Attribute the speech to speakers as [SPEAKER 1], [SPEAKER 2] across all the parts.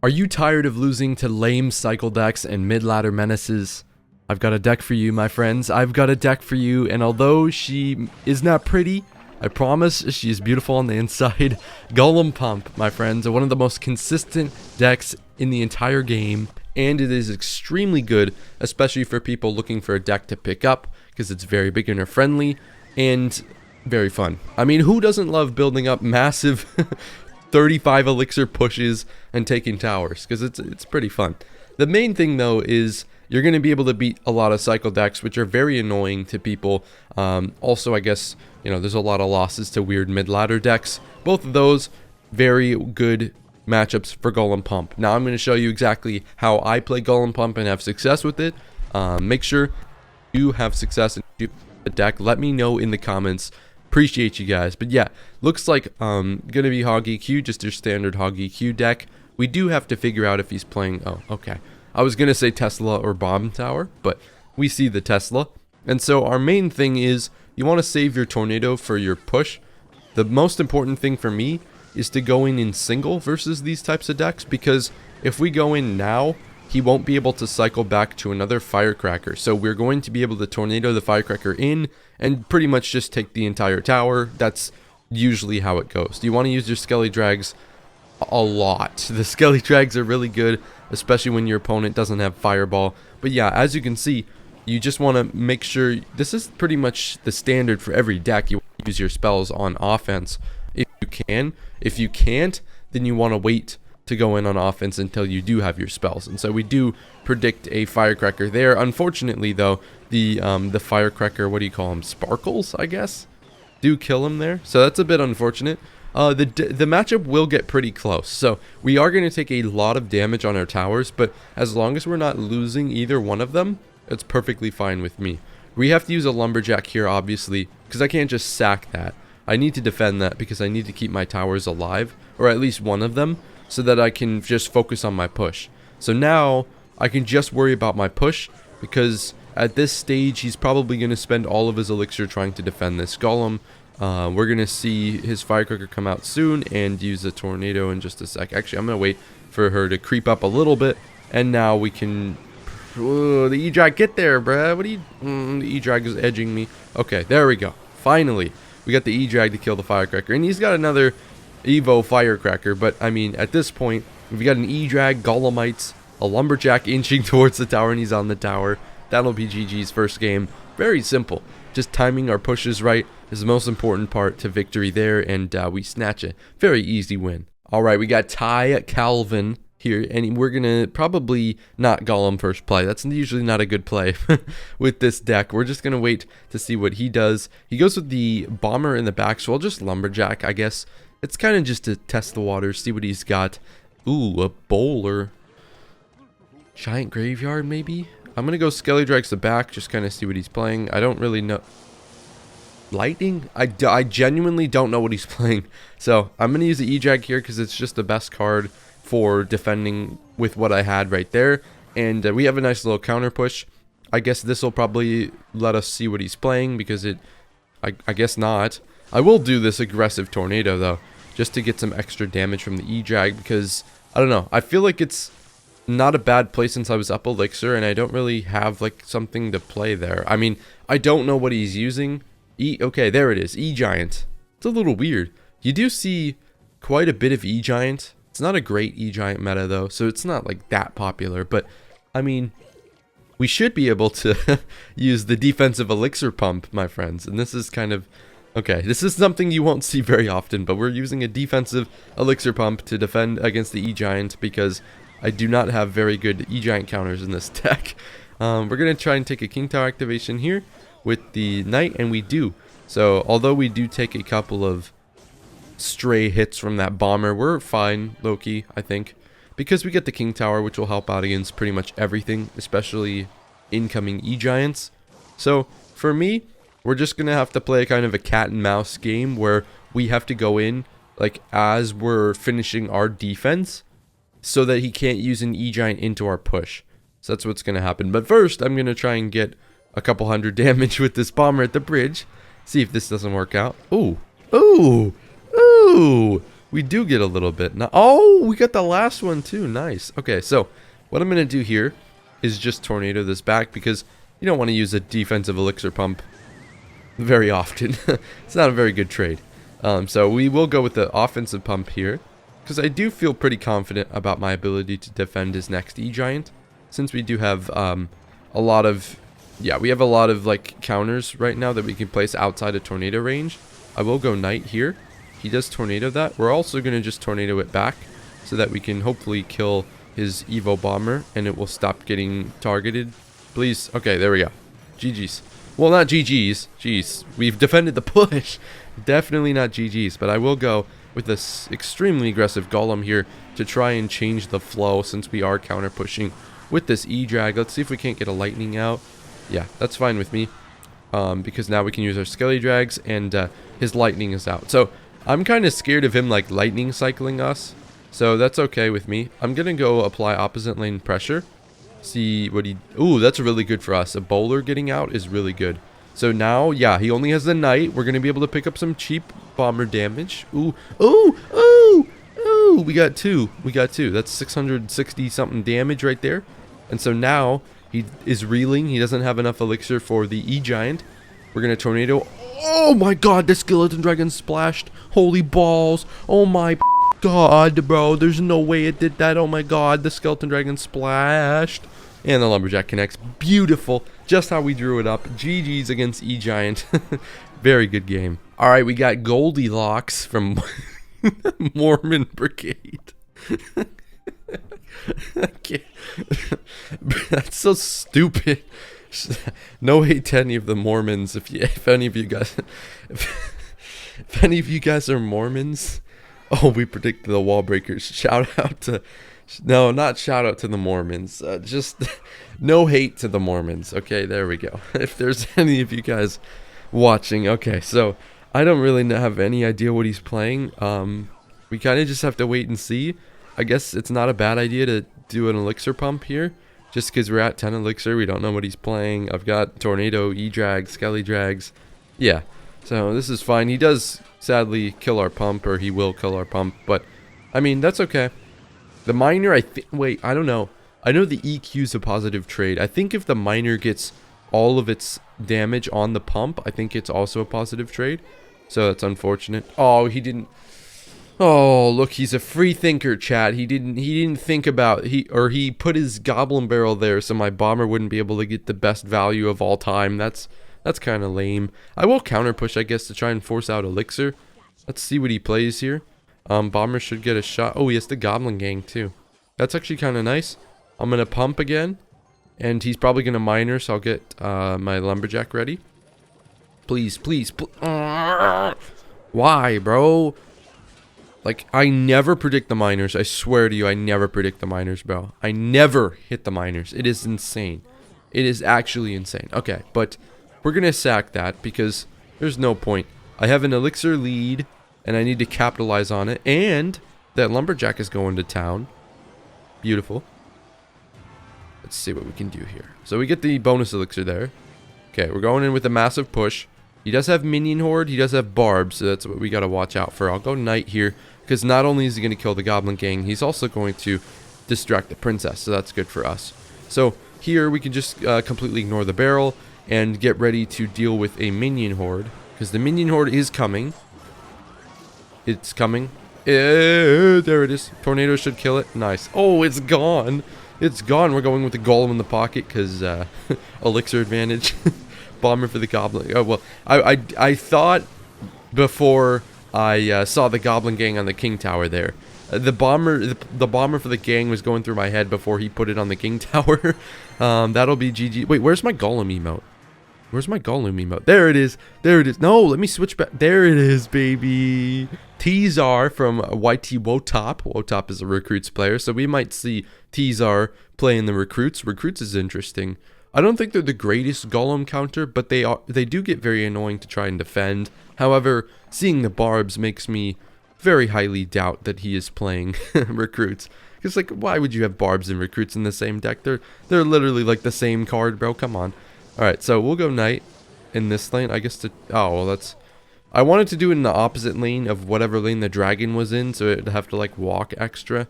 [SPEAKER 1] Are you tired of losing to lame cycle decks and mid-ladder menaces? I've got a deck for you, my friends. I've got a deck for you, and although she is not pretty, I promise she is beautiful on the inside. Golem Pump, my friends, are one of the most consistent decks in the entire game, and it is extremely good, especially for people looking for a deck to pick up, because it's very beginner friendly and very fun. I mean, who doesn't love building up massive 35 elixir pushes and taking towers, because it's pretty fun. The main thing though is you're going to be able to beat a lot of cycle decks, which are very annoying to people. Also, I guess, you know, there's a lot of losses to weird mid-ladder decks. Both of those very good matchups for Golem Pump. Now I'm going to show you exactly how I play Golem Pump and have success with it. Make sure you have success in the deck. Let me know in the comments. Appreciate you guys. But yeah, looks like gonna be Hog EQ, just your standard Hog EQ deck. We do have to figure out if he's playing, oh, okay, I was gonna say Tesla or Bomb Tower, but we see the Tesla. And so our main thing is you want to save your tornado for your push. The most important thing for me is to go in single versus these types of decks, because if we go in now, he won't be able to cycle back to another firecracker. So we're going to be able to tornado the firecracker in and pretty much just take the entire tower. That's usually how it goes. You want to use your Skelly Drags a lot. The Skelly Drags are really good, especially when your opponent doesn't have Fireball. But yeah, as you can see, you just want to make sure, this is pretty much the standard for every deck. You use your spells on offense if you can. If you can't, then you want to wait to go in on offense until you do have your spells. And so we do predict a firecracker there. Unfortunately though, the firecracker, what do you call them, sparkles, I guess, do kill him there. So that's a bit unfortunate. The matchup will get pretty close, so we are going to take a lot of damage on our towers, but as long as we're not losing either one of them, it's perfectly fine with me. We have to use a lumberjack here, obviously, because I can't just sack that. I need to defend that because I need to keep my towers alive, or at least one of them, so that I can just focus on my push. So now I can just worry about my push, because at this stage he's probably going to spend all of his elixir trying to defend this golem. We're going to see his firecracker come out soon and use a tornado in just a sec. Actually, I'm going to wait for her to creep up a little bit, and now we can... Whoa, the E-Drag, get there, bruh. What are you... the E-Drag is edging me. Okay, there we go. Finally, we got the E-Drag to kill the firecracker, and he's got another Evo firecracker, but I mean, at this point, we've got an E-Drag, Golemites, a lumberjack inching towards the tower, and he's on the tower. That'll be GG's first game. Very simple. Just timing our pushes right is the most important part to victory there, and we snatch a very easy win. Alright, we got Ty Calvin here, and we're gonna probably not Golem first play. That's usually not a good play with this deck. We're just gonna wait to see what he does. He goes with the bomber in the back, so I'll just lumberjack, I guess. It's kind of just to test the waters, see what he's got. Ooh, a bowler. Giant graveyard, maybe? I'm gonna go Skelly Drags the back, just kind of see what he's playing. I don't really know. Lightning? I genuinely don't know what he's playing. So I'm gonna use the E-Drag here because it's just the best card for defending with what I had right there. And we have a nice little counter push. I guess this will probably let us see what he's playing, because I guess not. I will do this aggressive tornado though, just to get some extra damage from the E-Drag, because I don't know, I feel like it's not a bad play since I was up elixir and I don't really have like something to play there. I mean, I don't know what he's using. Okay, there it is, E-Giant. It's a little weird. You do see quite a bit of E-Giant. It's not a great E-Giant meta though, so it's not like that popular, but I mean, we should be able to use the defensive elixir pump, my friends, and this is kind of... Okay, this is something you won't see very often, but we're using a defensive elixir pump to defend against the E-Giant, because I do not have very good E-Giant counters in this deck. We're going to try and take a King Tower activation here with the Knight, and we do. So, although we do take a couple of stray hits from that bomber, we're fine, low-key, I think, because we get the King Tower, which will help out against pretty much everything, especially incoming E-Giants. So, for me, we're just going to have to play kind of a cat and mouse game where we have to go in like as we're finishing our defense so that he can't use an E-Giant into our push. So that's what's going to happen. But first, I'm going to try and get a couple hundred damage with this bomber at the bridge. See if this doesn't work out. Ooh. Ooh. Ooh. We do get a little bit. Now, oh, we got the last one too. Nice. Okay, so what I'm going to do here is just tornado this back because you don't want to use a defensive elixir pump very often. It's not a very good trade. So we will go with the offensive pump here because I do feel pretty confident about my ability to defend his next E-Giant, since we do have a lot of, yeah, we have a lot of like counters right now that we can place outside of tornado range. I will go Knight here. He does tornado that. We're also going to just tornado it back so that we can hopefully kill his Evo Bomber and it will stop getting targeted. Please. Okay, there we go. GG's. Well, not GG's. Jeez. We've defended the push. Definitely not GG's, but I will go with this extremely aggressive Golem here to try and change the flow since we are counter pushing with this E-Drag. Let's see if we can't get a lightning out. Yeah, that's fine with me because now we can use our Skelly Drags and his lightning is out. So I'm kind of scared of him like lightning cycling us, so that's okay with me. I'm gonna go apply opposite lane pressure, see what he... Ooh, that's really good for us. A bowler getting out is really good. So now, yeah, he only has the Knight. We're gonna be able to pick up some cheap bomber damage. Ooh, ooh, ooh, ooh, we got two. That's 660 something damage right there. And so now he is reeling. He doesn't have enough elixir for the E-Giant. We're gonna tornado. Oh my god, the skeleton dragon splashed. Holy balls. Oh my god, bro. There's no way it did that. Oh my god, the skeleton dragon splashed. And the lumberjack connects. Beautiful. Just how we drew it up. GG's against E-Giant. Very good game. Alright, we got Goldilocks from Mormon Brigade. That's so stupid. No hate to any of the Mormons. If any of you guys are Mormons, oh, we predicted the wall breakers. Shout out to, no, not shout out to the Mormons. Just no hate to the Mormons. Okay, there we go. If there's any of you guys watching, okay, so I don't really have any idea what he's playing. We kind of just have to wait and see. I guess it's not a bad idea to do an elixir pump here. Just because we're at 10 elixir, we don't know what he's playing. I've got Tornado, E-Drag, Skelly Drags. Yeah, so this is fine. He does sadly kill our pump, or he will kill our pump. But, I mean, that's okay. The miner, I think... Wait, I don't know. I know the EQ's a positive trade. I think if the miner gets all of its damage on the pump, I think it's also a positive trade. So that's unfortunate. Oh, he didn't... Oh, look, he's a free thinker, chat. He didn't think about he put his goblin barrel there so my bomber wouldn't be able to get the best value of all time. That's kind of lame. I will counter push, I guess, to try and force out elixir. Let's see what he plays here. Bomber should get a shot. Oh, he has the goblin gang too. That's actually kind of nice. I'm gonna pump again, and he's probably gonna miner, so I'll get my lumberjack ready. Please, please, why, bro? Like, I never predict the miners. I swear to you, I never predict the miners, bro. I never hit the miners. It is insane. It is actually insane. Okay, but we're going to sack that because there's no point. I have an elixir lead, and I need to capitalize on it. And that lumberjack is going to town. Beautiful. Let's see what we can do here. So we get the bonus elixir there. Okay, we're going in with a massive push. He does have minion horde. He does have barbs, so that's what we got to watch out for. I'll go Knight here. Because not only is he going to kill the goblin gang, he's also going to distract the princess. So that's good for us. So here we can just completely ignore the barrel and get ready to deal with a minion horde. Because the minion horde is coming. It's coming. There it is. Tornado should kill it. Nice. Oh, it's gone. It's gone. We're going with the golem in the pocket because elixir advantage. Bomber for the goblin. Oh, well, I thought before... I saw the goblin gang on the king tower there. The bomber for the gang was going through my head before he put it on the king tower. That'll be GG. Wait, where's my golem emote? Where's my golem emote? There it is. There it is. No, let me switch back. There it is, baby. T-Zar from YT Wotop. Wotop is a recruits player, so we might see T-Zar playing the recruits. Recruits is interesting. I don't think they're the greatest golem counter, but they do get very annoying to try and defend. However, seeing the barbs makes me very highly doubt that he is playing recruits. Because, like, why would you have barbs and recruits in the same deck? They're literally like the same card, bro. Come on. All right, so we'll go Knight in this lane. I guess to... Oh, well, that's... I wanted to do it in the opposite lane of whatever lane the dragon was in, so it'd have to like walk extra.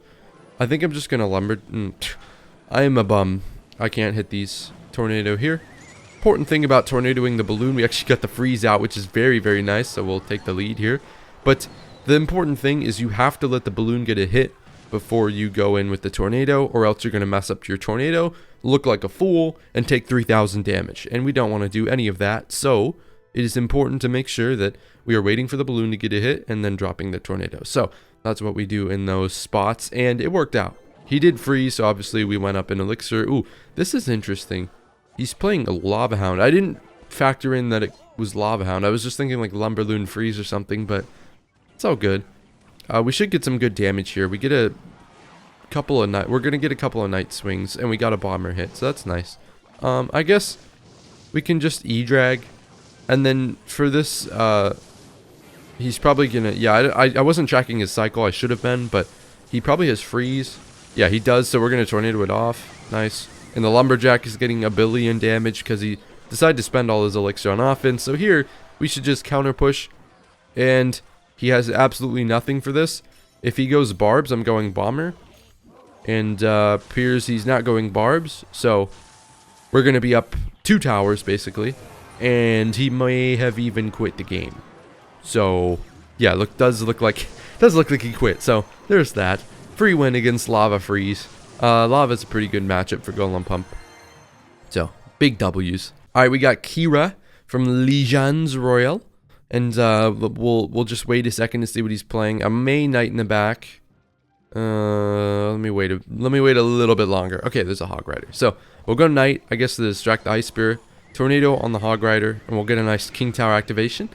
[SPEAKER 1] I think I'm just gonna lumber. I am a bum. I can't hit these. Tornado here. Important thing about tornadoing the balloon, we actually got the freeze out, which is very, very nice, so we'll take the lead here. But the important thing is you have to let the balloon get a hit before you go in with the tornado, or else you're going to mess up your tornado, look like a fool, and take 3,000 damage. And we don't want to do any of that, so it is important to make sure that we are waiting for the balloon to get a hit and then dropping the tornado. So that's what we do in those spots, and it worked out. He did freeze, so obviously we went up in elixir. Ooh, this is interesting. He's playing a Lava Hound. I didn't factor in that it was Lava Hound. I was just thinking like Lumberloon Freeze or something, but it's all good. We should get some good damage here. We get a couple of night. We're gonna get a couple of night swings, and we got a bomber hit, so that's nice. I guess we can just E-drag, and then for this, he's probably gonna. Yeah, I wasn't tracking his cycle. I should have been, but he probably has freeze. Yeah, he does. So we're gonna tornado it off. Nice. And the Lumberjack is getting 1 billion damage because he decided to spend all his elixir on offense. So here, we should just counter push. And he has absolutely nothing for this. If he goes barbs, I'm going bomber. And appears he's not going barbs. So we're going to be up 2 towers, basically. And he may have even quit the game. So, yeah, does look like he quit. So there's that. Free win against Lava Freeze. Lava's a pretty good matchup for Golem Pump. So, big W's. Alright, we got Kira from Legends Royale. And we'll just wait a second to see what he's playing. A May Knight in the back. Let me wait a little bit longer. Okay, there's a Hog Rider. So, we'll go Knight, I guess, to distract the Ice Spirit. Tornado on the Hog Rider. And we'll get a nice King Tower activation.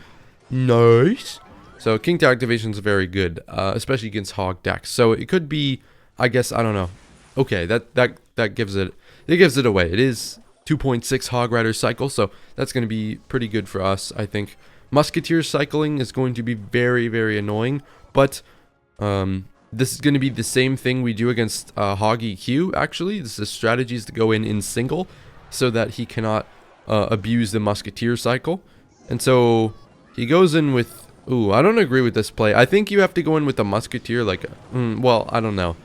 [SPEAKER 1] Nice. So, King Tower activation is very good. Especially against Hog decks. So, it could be, I guess, I don't know. Okay, that gives it away. It is 2.6 Hog Rider cycle, so that's going to be pretty good for us, I think. Musketeer cycling is going to be very, very annoying, but this is going to be the same thing we do against Hog EQ, actually. This is strategies to go in single so that he cannot abuse the Musketeer cycle. And so he goes in with... Ooh, I don't agree with this play. I think you have to go in with the Musketeer like... well, I don't know.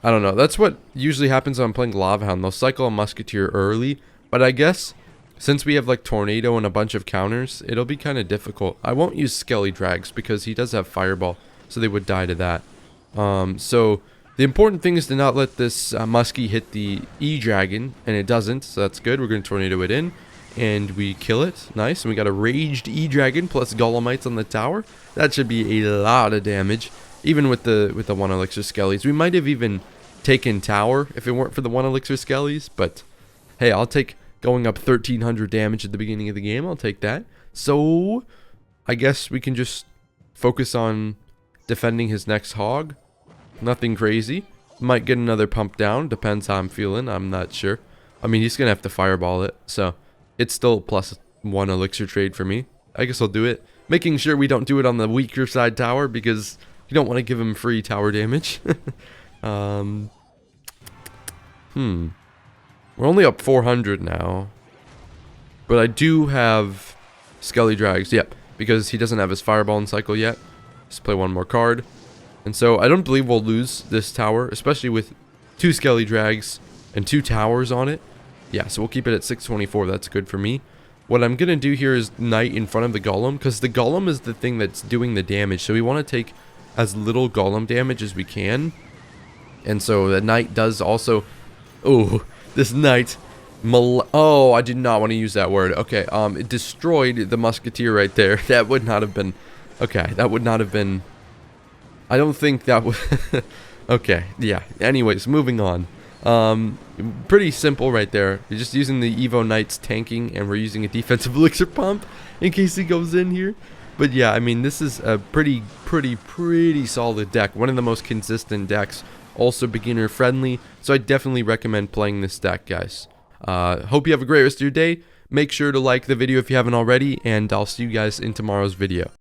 [SPEAKER 1] That's what usually happens when I'm playing Lava Hound. They'll cycle a Musketeer early. But I guess since we have like Tornado and a bunch of counters, it'll be kind of difficult. I won't use Skelly Drags because he does have Fireball. So they would die to that. So the important thing is to not let this Muskie hit the E-Dragon. And it doesn't. So that's good. We're going to Tornado it in. And we kill it. Nice. And we got a Raged E-Dragon plus Golemites on the tower. That should be a lot of damage. Even with the 1 elixir Skellies. We might have even taken tower if it weren't for the 1 elixir Skellies, but hey, I'll take going up 1300 damage at the beginning of the game. I'll take that. So I guess we can just focus on defending his next hog. Nothing crazy. Might get another pump down, depends how I'm feeling. I'm not sure. I mean, he's gonna have to fireball it, so it's still plus 1 elixir trade for me. I guess I'll do it, making sure we don't do it on the weaker side tower because you don't want to give him free tower damage. We're only up 400 now. But I do have Skelly Drags, yep, because he doesn't have his Fireball in cycle yet. Let's play 1 more card. And so I don't believe we'll lose this tower, especially with 2 Skelly Drags and 2 towers on it. Yeah, so we'll keep it at 624. That's good for me. What I'm going to do here is Knight in front of the Golem, because the Golem is the thing that's doing the damage. So we want to take as little Golem damage as we can. And so the Knight does also... Oh, this Knight... Oh, I did not want to use that word. Okay, it destroyed the Musketeer right there. That would not have been... Okay, that would not have been... I don't think that would... Okay, yeah. Anyways, moving on. Pretty simple right there. You're just using the Evo Knight's tanking, and we're using a defensive elixir pump in case he goes in here. But yeah, I mean, this is a pretty solid deck. One of the most consistent decks. Also beginner friendly. So I definitely recommend playing this deck, guys. Hope you have a great rest of your day. Make sure to like the video if you haven't already, and I'll see you guys in tomorrow's video.